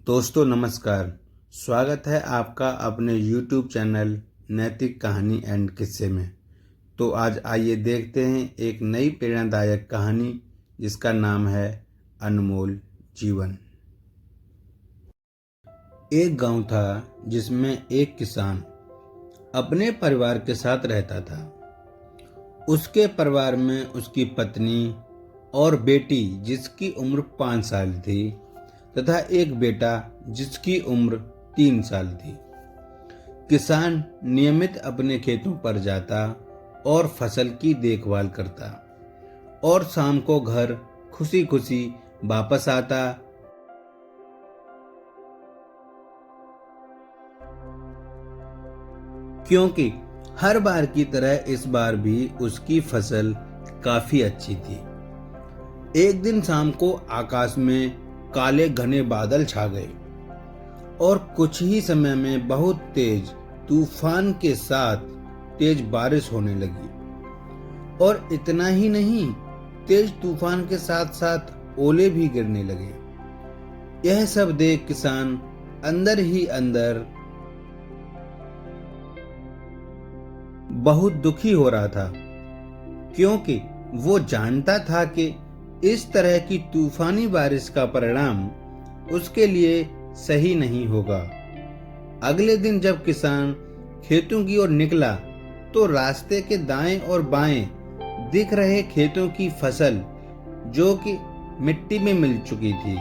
दोस्तों नमस्कार। स्वागत है आपका अपने YouTube चैनल नैतिक कहानी एंड किस्से में। तो आज आइए देखते हैं एक नई प्रेरणादायक कहानी जिसका नाम है अनमोल जीवन। एक गांव था जिसमें एक किसान अपने परिवार के साथ रहता था। उसके परिवार में उसकी पत्नी और बेटी जिसकी उम्र 5 साल थी तथा एक बेटा जिसकी उम्र 3 साल थी। किसान नियमित अपने खेतों पर जाता और फसल की देखभाल करता और शाम को घर खुशी खुशी वापस आता। क्योंकि हर बार की तरह इस बार भी उसकी फसल काफी अच्छी थी। एक दिन शाम को आकाश में काले घने बादल छा गए और कुछ ही समय में बहुत तेज तूफान के साथ तेज बारिश होने लगी। और इतना ही नहीं, तेज तूफान के साथ साथ ओले भी गिरने लगे। यह सब देख किसान अंदर ही अंदर बहुत दुखी हो रहा था, क्योंकि वो जानता था कि इस तरह की तूफानी बारिश का परिणाम उसके लिए सही नहीं होगा। अगले दिन जब किसान खेतों की ओर निकला तो रास्ते के दाएं और बाएं दिख रहे खेतों की फसल जो कि मिट्टी में मिल चुकी थी।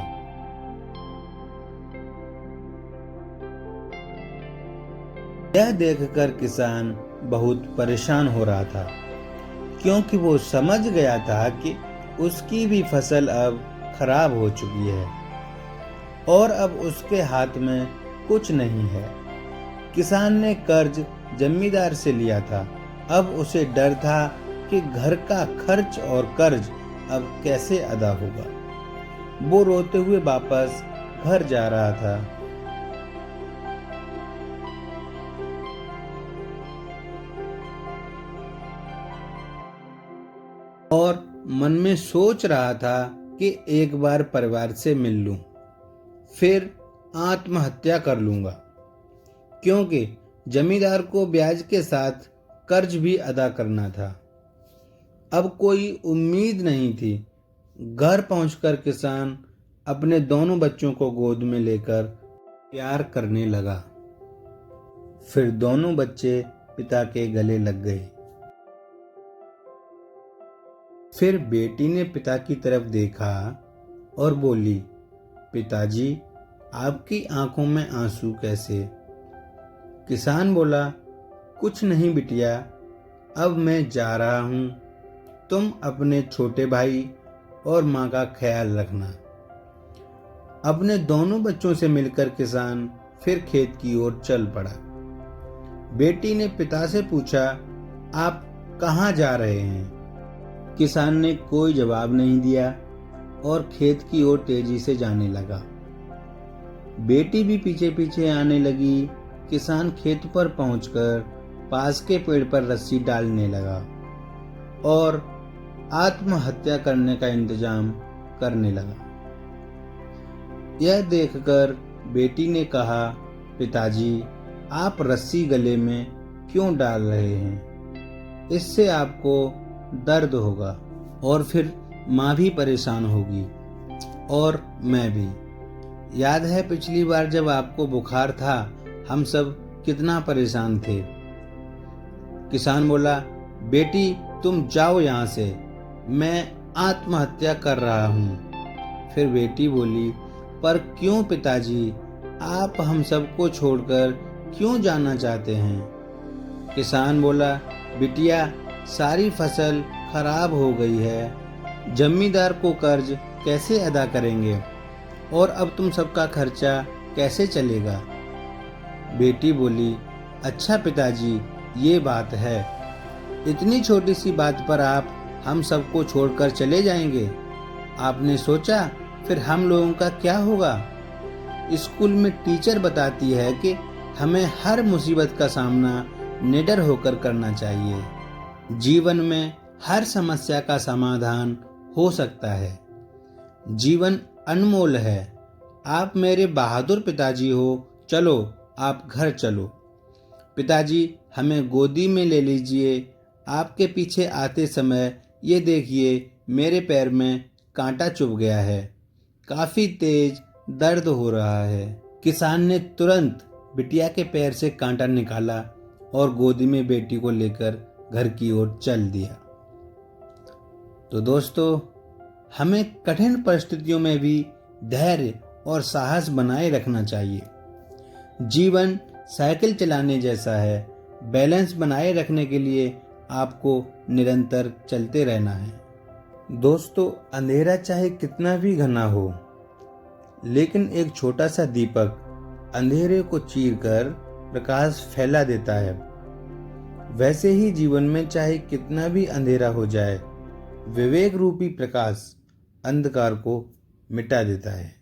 यह देखकर किसान बहुत परेशान हो रहा था, क्योंकि वो समझ गया था कि उसकी भी फसल अब खराब हो चुकी है और अब उसके हाथ में कुछ नहीं है। किसान ने कर्ज जमींदार से लिया था। अब उसे डर था कि घर का खर्च और कर्ज अब कैसे अदा होगा। वो रोते हुए वापस घर जा रहा था। और मन में सोच रहा था कि एक बार परिवार से मिल लूं, फिर आत्महत्या कर लूंगा, क्योंकि जमींदार को ब्याज के साथ कर्ज भी अदा करना था। अब कोई उम्मीद नहीं थी। घर पहुंचकर किसान अपने दोनों बच्चों को गोद में लेकर प्यार करने लगा। फिर दोनों बच्चे पिता के गले लग गए। फिर बेटी ने पिता की तरफ देखा और बोली, पिताजी, आपकी आंखों में आंसू कैसे? किसान बोला, कुछ नहीं बिटिया, अब मैं जा रहा हूं। तुम अपने छोटे भाई और माँ का ख्याल रखना। अपने दोनों बच्चों से मिलकर किसान फिर खेत की ओर चल पड़ा। बेटी ने पिता से पूछा, आप कहाँ जा रहे हैं? किसान ने कोई जवाब नहीं दिया और खेत की ओर तेजी से जाने लगा। बेटी भी पीछे पीछे आने लगी। किसान खेत पर पहुंचकर पास के पेड़ पर रस्सी डालने लगा और आत्महत्या करने का इंतजाम करने लगा। यह देखकर बेटी ने कहा, पिताजी, आप रस्सी गले में क्यों डाल रहे हैं? इससे आपको दर्द होगा और फिर माँ भी परेशान होगी और मैं भी। याद है पिछली बार जब आपको बुखार था, हम सब कितना परेशान थे। किसान बोला, बेटी तुम जाओ यहाँ से, मैं आत्महत्या कर रहा हूँ। फिर बेटी बोली, पर क्यों पिताजी, आप हम सबको छोड़कर क्यों जाना चाहते हैं? किसान बोला, बिटिया, सारी फसल खराब हो गई है, जमींदार को कर्ज कैसे अदा करेंगे और अब तुम सबका खर्चा कैसे चलेगा? बेटी बोली, अच्छा पिताजी, ये बात है। इतनी छोटी सी बात पर आप हम सबको छोड़कर चले जाएंगे? आपने सोचा फिर हम लोगों का क्या होगा? स्कूल में टीचर बताती है कि हमें हर मुसीबत का सामना निडर होकर करना चाहिए। जीवन में हर समस्या का समाधान हो सकता है। जीवन अनमोल है। आप मेरे बहादुर पिताजी हो, चलो आप घर चलो। पिताजी हमें गोदी में ले लीजिए। आपके पीछे आते समय ये देखिए मेरे पैर में कांटा चुभ गया है, काफी तेज दर्द हो रहा है। किसान ने तुरंत बिटिया के पैर से कांटा निकाला और गोदी में बेटी को लेकर घर की ओर चल दिया। तो दोस्तों, हमें कठिन परिस्थितियों में भी धैर्य और साहस बनाए रखना चाहिए। जीवन साइकिल चलाने जैसा है, बैलेंस बनाए रखने के लिए आपको निरंतर चलते रहना है। दोस्तों, अंधेरा चाहे कितना भी घना हो, लेकिन एक छोटा सा दीपक अंधेरे को चीरकर प्रकाश फैला देता है। वैसे ही जीवन में चाहे कितना भी अंधेरा हो जाए, विवेक रूपी प्रकाश अंधकार को मिटा देता है।